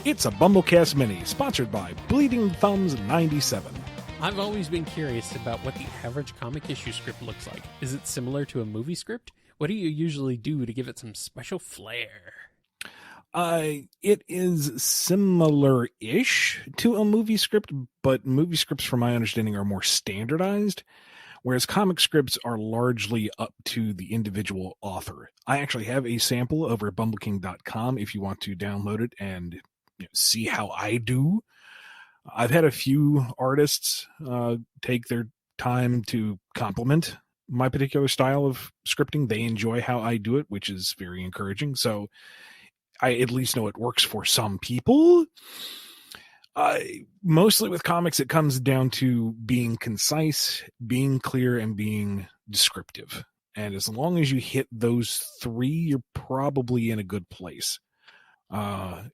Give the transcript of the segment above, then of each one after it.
It's a BumbleKast Mini, sponsored by Bleeding Thumbs 97. I've always been curious about what the average comic issue script looks like. Is it similar to a movie script? What do you usually do to give it some special flair? It is similar-ish to a movie script, but movie scripts, from my understanding, are more standardized, whereas comic scripts are largely up to the individual author. I actually have a sample over at bumbleking.com if you want to download it and see how I do. I've had a few artists take their time to compliment my particular style of scripting. They enjoy how I do it, which is very encouraging. So I at least know it works for some people. Mostly with comics, it comes down to being concise, being clear, and being descriptive. And as long as you hit those three, you're probably in a good place.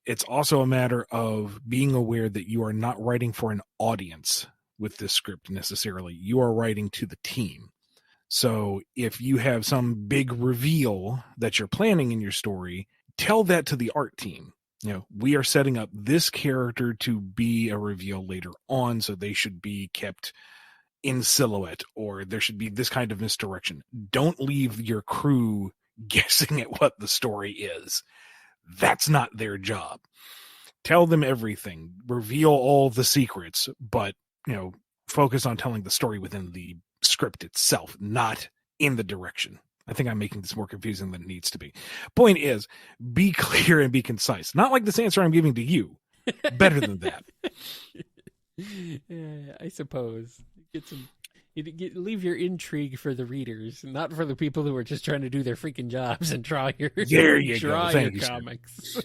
It's also a matter of being aware that you are not writing for an audience with this script necessarily. You are writing to the team. So if you have some big reveal that you're planning in your story, tell that to the art team. We are setting up this character to be a reveal later on, so they should be kept in silhouette, or there should be this kind of misdirection. Don't leave your crew guessing at what the story is. That's not their job. Tell them everything. Reveal all the secrets, but, focus on telling the story within the script itself, not in the direction. I think I'm making this more confusing than it needs to be. Point is, be clear and be concise. Not like this answer I'm giving to you. Better than that. I suppose. Leave your intrigue for the readers, not for the people who are just trying to do their freaking jobs and draw your comics.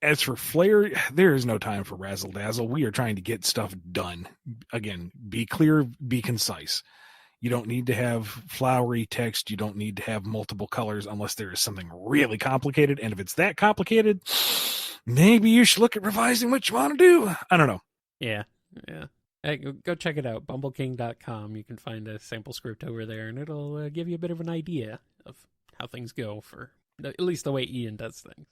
As for flair, there is no time for razzle dazzle. We are trying to get stuff done. Again, be clear, be concise. You don't need to have flowery text. You don't need to have multiple colors unless there is something really complicated. And if it's that complicated, maybe you should look at revising what you want to do. I don't know. Yeah. Hey, go check it out, bumbleking.com. You can find a sample script over there, and it'll give you a bit of an idea of how things go, for at least the way Ian does things.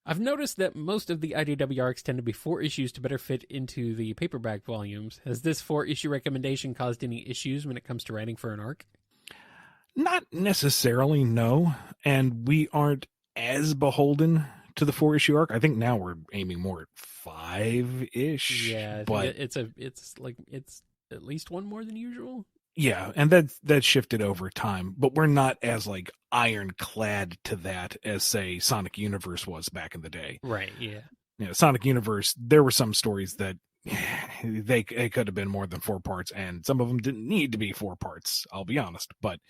I've noticed that most of the IDW arcs tend to be 4 issues to better fit into the paperback volumes. Has this 4-issue recommendation caused any issues when it comes to writing for an arc? Not necessarily, no. And we aren't as beholden to the 4-issue arc. I think now we're aiming more at 5-ish. Yeah, but it's at least one more than usual. Yeah, and that's shifted over time, but we're not as ironclad to that as, say, Sonic Universe was back in the day. Right, yeah. Sonic Universe, there were some stories that they could have been more than 4 parts, and some of them didn't need to be 4 parts, I'll be honest. But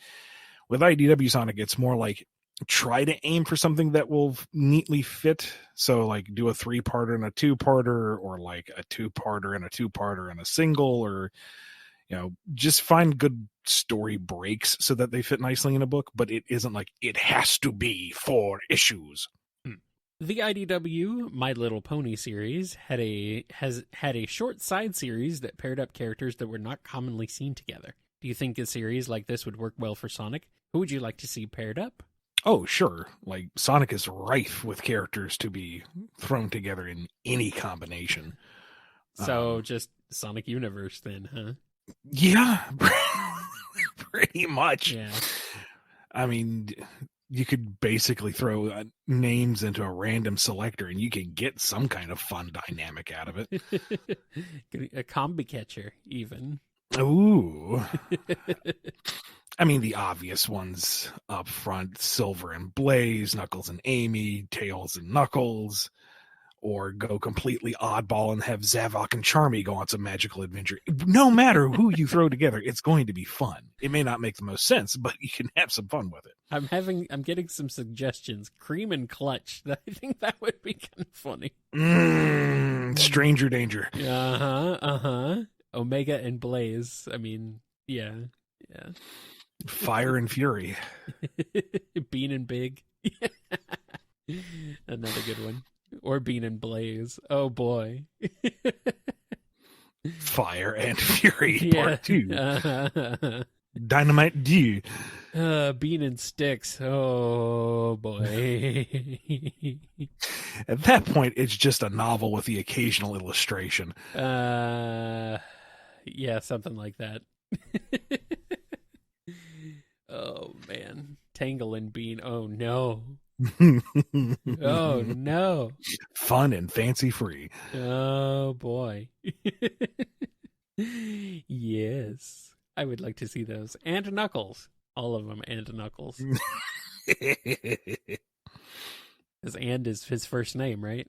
with IDW Sonic, it's more like try to aim for something that will neatly fit. So do a 3-parter and a 2-parter, or a 2-parter and a 2-parter and a single, or just find good story breaks so that they fit nicely in a book, but it isn't it has to be 4 issues. The IDW My Little Pony series has had a short side series that paired up characters that were not commonly seen together. Do you think a series like this would work well for Sonic? Who would you like to see paired up? Oh, sure. Sonic is rife with characters to be thrown together in any combination. So just Sonic Universe then, huh? Yeah, pretty much. Yeah. I mean, you could basically throw names into a random selector and you can get some kind of fun dynamic out of it. A combi catcher, even. Ooh. I mean, the obvious ones up front: Silver and Blaze, Knuckles and Amy, Tails and Knuckles. Or go completely oddball and have Zavok and Charmy go on some magical adventure. No matter who you throw together, it's going to be fun. It may not make the most sense, but you can have some fun with it. I'm getting some suggestions. Cream and Clutch. I think that would be kind of funny. Stranger Danger. Omega and Blaze. I mean, yeah. Fire and Fury. Bean and Big. Another good one. Or Bean and Blaze. Oh boy. Fire and Fury Part 2. Dynamite D. Bean and sticks. Oh boy. At that point, it's just a novel with the occasional illustration. Yeah, something like that. Oh man, Tangle and Bean. Oh no. Oh no. Fun and fancy free. Oh boy. Yes. I would like to see those. And Knuckles. All of them and Knuckles. Because And is his first name, right?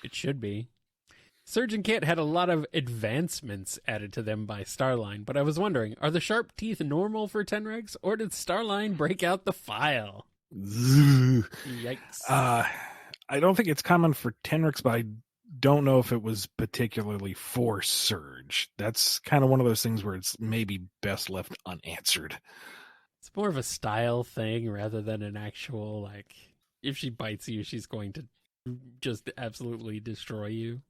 It should be. Surgeon Kit had a lot of advancements added to them by Starline, but I was wondering, are the sharp teeth normal for Tenregs, or did Starline break out the file? Yikes. I don't think it's common for Tenrix, but I don't know if it was particularly for Surge. That's kind of one of those things where it's maybe best left unanswered. It's more of a style thing rather than an actual, like, if she bites you, she's going to just absolutely destroy you.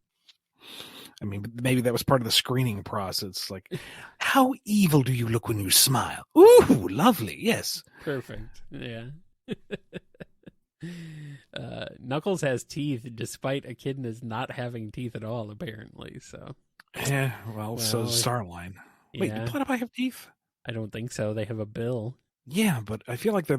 I mean, maybe that was part of the screening process. Like, how evil do you look when you smile? Ooh, lovely, yes. Perfect, yeah. Knuckles has teeth despite Echidna's not having teeth at all, apparently, so. Yeah, well so does Starline. Wait, Yeah. do Platypi have teeth? I don't think so. They have a bill. Yeah, but I feel like they're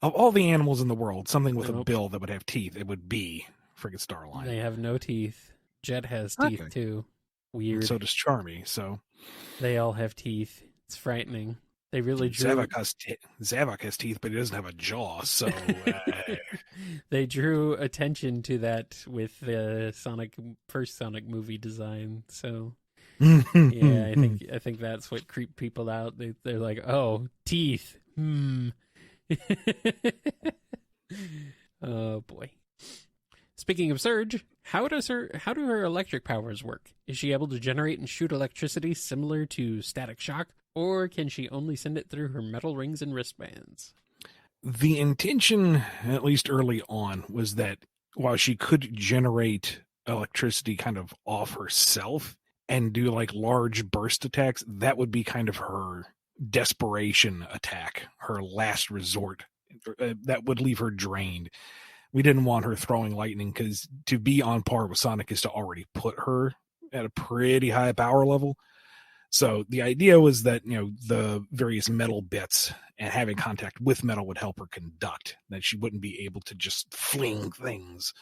of all the animals in the world, something with a Nope. bill that would have teeth, it would be friggin' Starline. They have no teeth. Jet has teeth, Okay. too. Weird. So does Charmy, so. They all have teeth. It's frightening. They really drew... Zavok has teeth, but he doesn't have a jaw, so... They drew attention to that with the first Sonic movie design, so... Yeah, I think that's what creeped people out. They're like, oh, teeth. Oh boy. Speaking of Surge, how do her electric powers work? Is she able to generate and shoot electricity similar to Static Shock, or can she only send it through her metal rings and wristbands? The intention, at least early on, was that while she could generate electricity kind of off herself and do like large burst attacks, that would be kind of her desperation attack, her last resort. That would leave her drained. We didn't want her throwing lightning because to be on par with Sonic is to already put her at a pretty high power level. So the idea was that, the various metal bits and having contact with metal would help her conduct, that she wouldn't be able to just fling things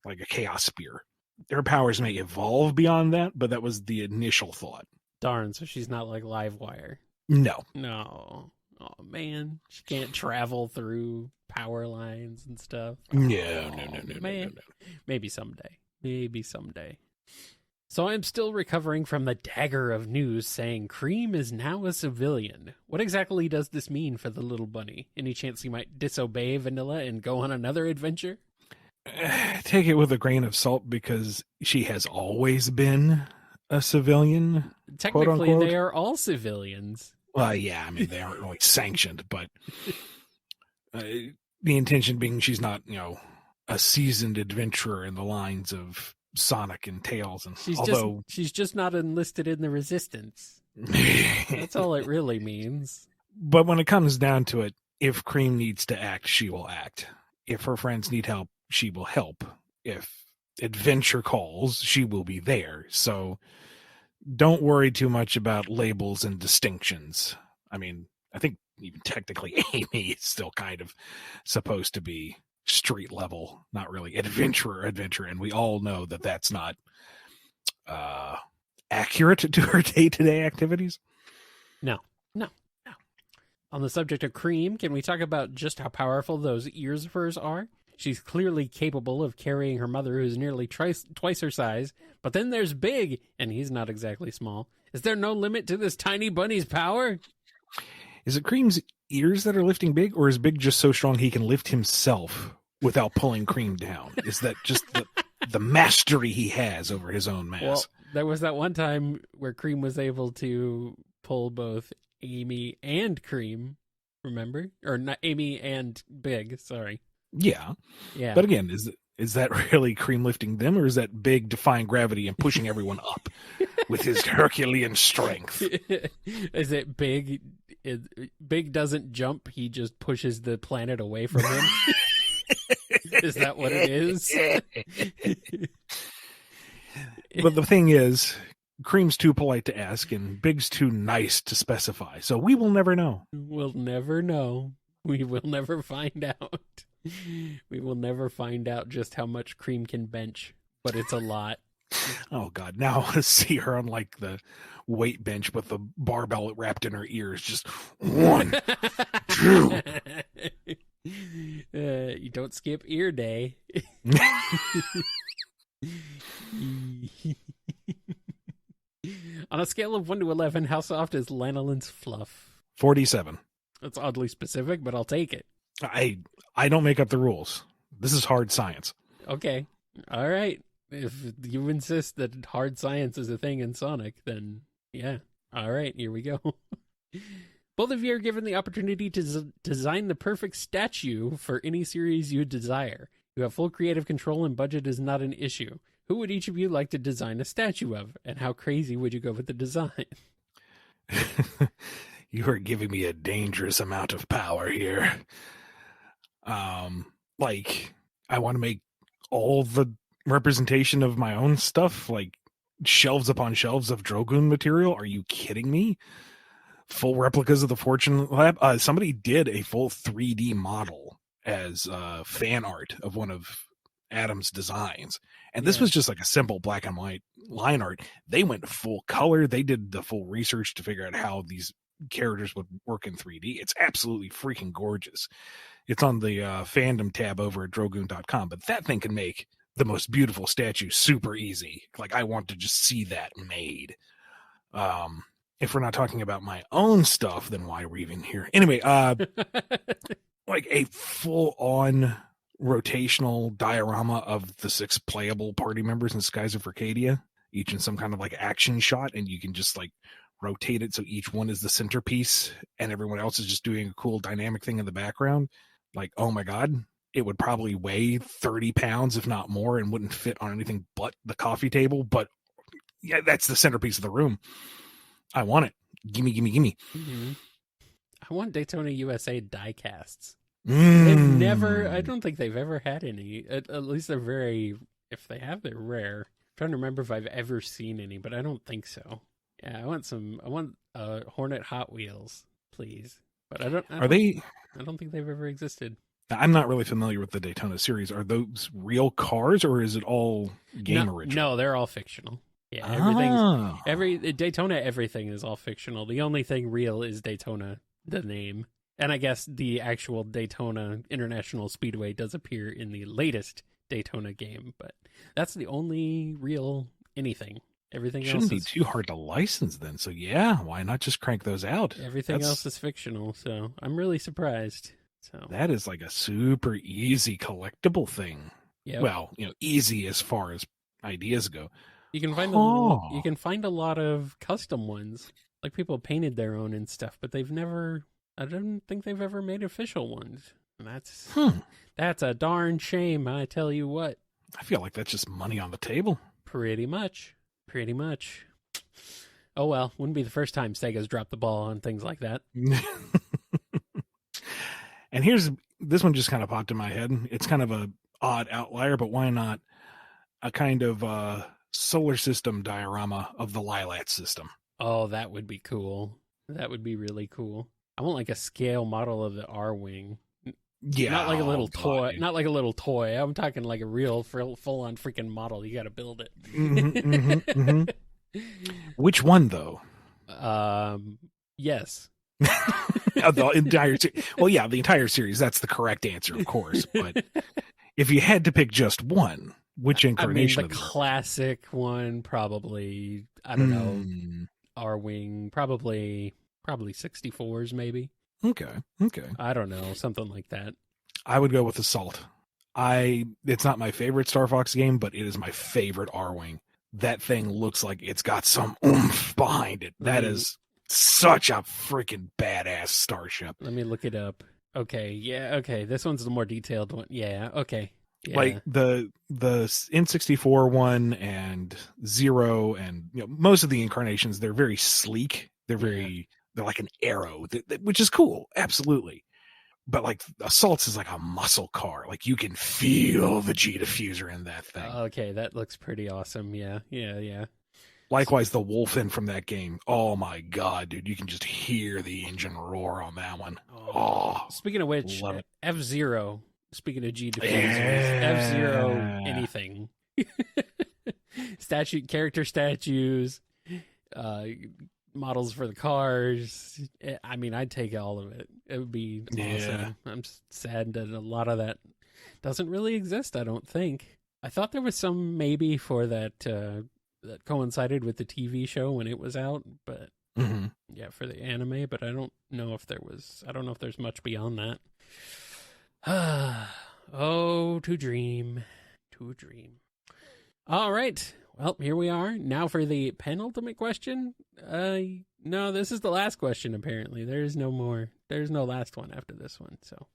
like a chaos spear. Her powers may evolve beyond that, but that was the initial thought. Darn, so she's not like Livewire. No. No. Oh, man. She can't travel through power lines and stuff. No. Man. Maybe someday. So I'm still recovering from the dagger of news saying Cream is now a civilian. What exactly does this mean for the little bunny? Any chance he might disobey Vanilla and go on another adventure? Take it with a grain of salt because she has always been a civilian. Technically, they are all civilians. Well, yeah, I mean, they aren't really sanctioned, but the intention being she's not, a seasoned adventurer in the lines of Sonic and Tails. And she's just not enlisted in the Resistance. That's all it really means. But when it comes down to it, if Cream needs to act, she will act. If her friends need help, she will help. If adventure calls, she will be there. So don't worry too much about labels and distinctions. I mean, I think even technically Amy is still kind of supposed to be street level, not really adventure, and we all know that that's not accurate to her day-to-day activities. No. On the subject of Cream, can we talk about just how powerful those ears of hers are? She's clearly capable of carrying her mother, who's nearly twice her size. But then there's Big, and he's not exactly small. Is there no limit to this tiny bunny's power? Is it Cream's ears that are lifting Big, or is Big just so strong he can lift himself without pulling Cream down? Is that just the mastery he has over his own mass? Well, there was that one time where Cream was able to pull both Amy and Cream, remember? Or not Amy and Big, sorry. Yeah. But again, is that really Cream lifting them, or is that Big defying gravity and pushing everyone up? with his Herculean strength. Is it Big? Big doesn't jump. He just pushes the planet away from him. Is that what it is? But the thing is, Cream's too polite to ask, and Big's too nice to specify. So we will never know. We'll never know. We will never find out. We will never find out just how much Cream can bench, but it's a lot. Oh, God. Now I see her on, like, the weight bench with the barbell wrapped in her ears. Just 1, 2. You don't skip ear day. On a scale of 1 to 11, how soft is Lanolin's fluff? 47. That's oddly specific, but I'll take it. I don't make up the rules. This is hard science. Okay. All right. If you insist that hard science is a thing in Sonic, then yeah. All right, here we go. Both of you are given the opportunity to design the perfect statue for any series you desire. You have full creative control and budget is not an issue. Who would each of you like to design a statue of, and how crazy would you go with the design? You are giving me a dangerous amount of power here. Like, I want to make all the representation of my own stuff, like shelves upon shelves of Drogoon material. Are you kidding me? Full replicas of the Fortune Lab. Somebody did a full 3D model as fan art of one of Adam's designs. And this was just like a simple black and white line art. They went full color. They did the full research to figure out how these characters would work in 3D. It's absolutely freaking gorgeous. It's on the fandom tab over at drogoon.com, but that thing can make the most beautiful statue super easy. Like, I want to just see that made. If we're not talking about my own stuff, then why are we even here? Anyway, like a full-on rotational diorama of the 6 playable party members in Skies of Arcadia, each in some kind of like action shot, and you can just like rotate it so each one is the centerpiece and everyone else is just doing a cool dynamic thing in the background. Like, oh my God, it would probably weigh 30 pounds, if not more, and wouldn't fit on anything but the coffee table. But yeah, that's the centerpiece of the room. I want it. Gimme, gimme, gimme. Mm-hmm. I want Daytona USA die casts. Mm. I don't think they've ever had any. At least they're if they have, they're rare. I'm trying to remember if I've ever seen any, but I don't think so. Yeah, I want Hornet Hot Wheels, please. But I don't think they've ever existed. I'm not really familiar with the Daytona series. Are those real cars, or is it all game original? No, they're all fictional. Yeah, Daytona, everything is all fictional. The only thing real is Daytona, the name. And I guess the actual Daytona International Speedway does appear in the latest Daytona game, but that's the only real anything. Everything shouldn't else be too hard to license then. So yeah, why not just crank those out? Everything else is fictional, so I'm really surprised. So that is like a super easy collectible thing. Yep. Well, easy as far as ideas go. You can find a lot of custom ones. Like, people painted their own and stuff, but I don't think they've ever made official ones. And that's a darn shame, I tell you what. I feel like that's just money on the table. Pretty much. Oh well, wouldn't be the first time Sega's dropped the ball on things like that. And this one just kind of popped in my head. It's kind of a odd outlier, but why not a kind of solar system diorama of the Lilat system? Oh, that would be cool. That would be really cool. I want like a scale model of the R-Wing. Yeah. Not like a little toy. Not like a little toy. I'm talking like a real full-on freaking model. You got to build it. Which one, though? Yes. The entire the entire series. That's the correct answer, of course. But if you had to pick just one, which incarnation? The classic one, probably. I don't know. R-Wing, probably 64s, maybe. Okay. I don't know, something like that. I would go with Assault. It's not my favorite Star Fox game, but it is my favorite R-Wing. That thing looks like it's got some oomph behind it. That is such a freaking badass starship. Let me look it up. Okay, yeah, okay. This one's the more detailed one. Yeah, okay. Yeah. Like the N64 one and Zero, and most of the incarnations, they're very sleek. They're they're like an arrow, which is cool, absolutely. But like Assaults is like a muscle car. Like you can feel the G diffuser in that thing. Okay, that looks pretty awesome. Yeah. Likewise, the Wolfen from that game. Oh my god, dude! You can just hear the engine roar on that one. Oh, Speaking of which, love it. F-Zero. Speaking of G diffusers, Yeah. F-Zero anything. Character statues, models for the cars. I mean, I'd take all of it. It would be awesome. I'm sad that a lot of that doesn't really exist, I don't think. I thought there was some maybe for that that coincided with the TV show when it was out, but yeah, for the anime, but I don't know if there's much beyond that. Oh, to dream. All right. Well, here we are. Now for the penultimate question. No, this is the last question, apparently. There's no more. There's no last one after this one. So,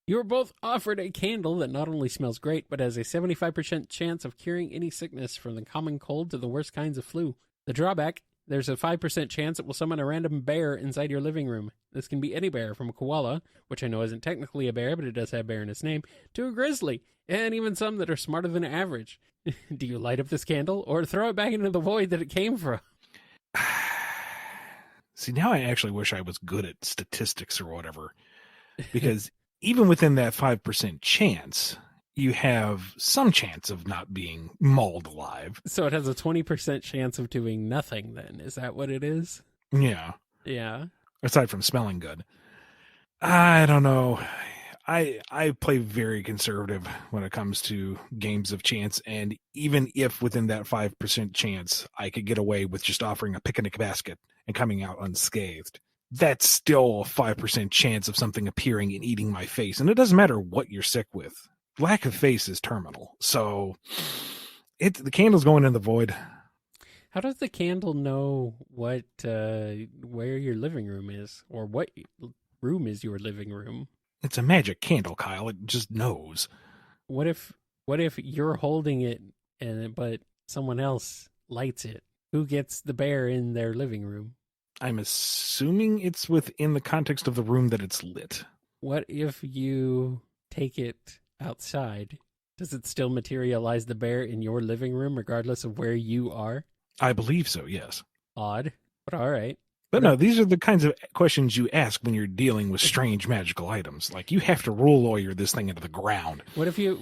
you were both offered a candle that not only smells great, but has a 75% chance of curing any sickness from the common cold to the worst kinds of flu. The drawback: there's a 5% chance it will summon a random bear inside your living room. This can be any bear, from a koala, which I know isn't technically a bear, but it does have bear in its name, to a grizzly, and even some that are smarter than average. Do you light up this candle, or throw it back into the void that it came from? See, now I actually wish I was good at statistics or whatever, because even within that 5% chance, you have some chance of not being mauled alive. So it has a 20% chance of doing nothing, then. Is that what it is? Yeah. Yeah. Aside from smelling good. I don't know. I play very conservative when it comes to games of chance, and even if within that 5% chance I could get away with just offering a picnic basket and coming out unscathed, that's still a 5% chance of something appearing and eating my face. And it doesn't matter what you're sick with. Lack of face is terminal. So the candle's going in the void. How does the candle know what where your living room is, or what room is your living room? It's a magic candle, Kyle. It just knows. What if you're holding it but someone else lights it? Who gets the bear in their living room? I'm assuming it's within the context of the room that it's lit. What if you take it outside? Does it still materialize the bear in your living room regardless of where you are? I believe so, yes. Odd, but all right. But no, these are the kinds of questions you ask when you're dealing with strange magical items. Like, you have to rule lawyer this thing into the ground. What if you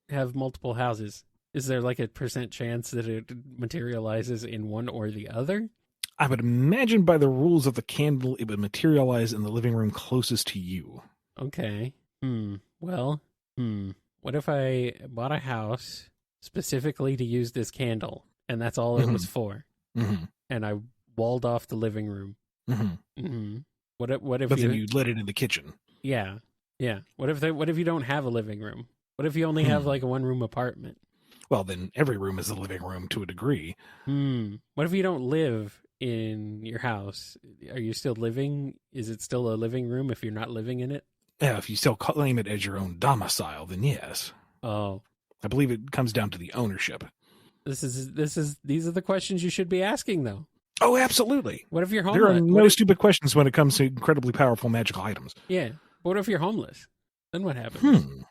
have multiple houses? Is there like a % chance that it materializes in one or the other? I would imagine by the rules of the candle, it would materialize in the living room closest to you. Okay. Well, what if I bought a house specifically to use this candle, and that's all it was for? Mm-hmm. And I walled off the living room. Mm-hmm. Mm-hmm. What if but then you lit it in the kitchen? Yeah. What if you don't have a living room? What if you only have like a 1-room apartment? Well, then every room is a living room to a degree. What if you don't live in your house? Are you still living? Is it still a living room if you're not living in it? Yeah, if you still claim it as your own domicile, then yes. Oh, I believe it comes down to the ownership. These are the questions you should be asking, though. Oh, absolutely. What if you're homeless? There are no stupid questions when it comes to incredibly powerful magical items. Yeah. What if you're homeless? Then what happens?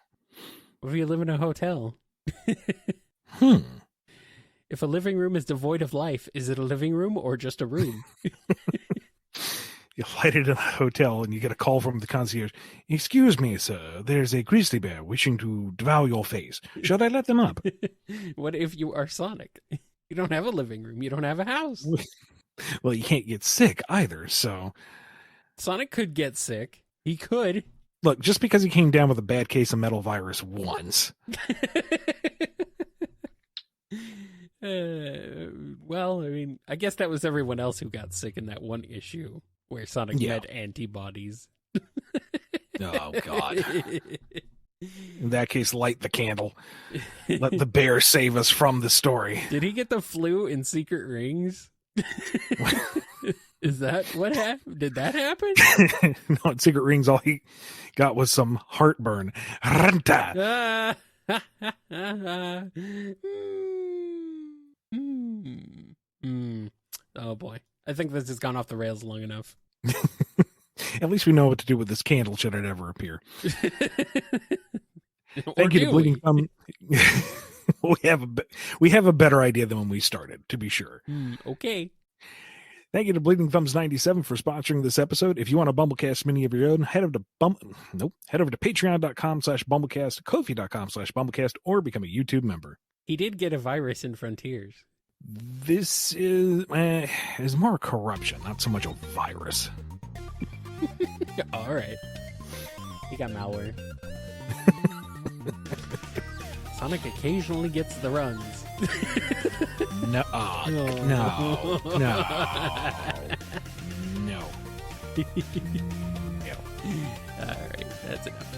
What if you live in a hotel? If a living room is devoid of life, is it a living room or just a room? You light it in a hotel and you get a call from the concierge. Excuse me, sir, there's a grizzly bear wishing to devour your face. Should I let them up? What if you are Sonic? You don't have a living room. You don't have a house. Well, you can't get sick either, so... Sonic could get sick. He could. Look, just because he came down with a bad case of metal virus once. Well, I mean, I guess that was everyone else who got sick in that one issue where Sonic had antibodies. Oh, God. In that case, light the candle. Let the bear save us from the story. Did he get the flu in Secret Rings? Is that what happened? Did that happen? No, in Secret Rings, all he got was some heartburn. Ranta. Oh boy. I think this has gone off the rails long enough. At least we know what to do with this candle should it ever appear. Thank you to do Bleeding we? Thumb. We have a better idea than when we started, to be sure. Okay. Thank you to Bleeding Thumbs 97 for sponsoring this episode. If you want a BumbleKast Mini of your own, head over to patreon.com/BumbleKast, Ko-fi.com/BumbleKast, or become a YouTube member. He did get a virus in Frontiers. This is more corruption, not so much a virus. All right. He got malware. Sonic occasionally gets the runs. No. No. All right, that's enough.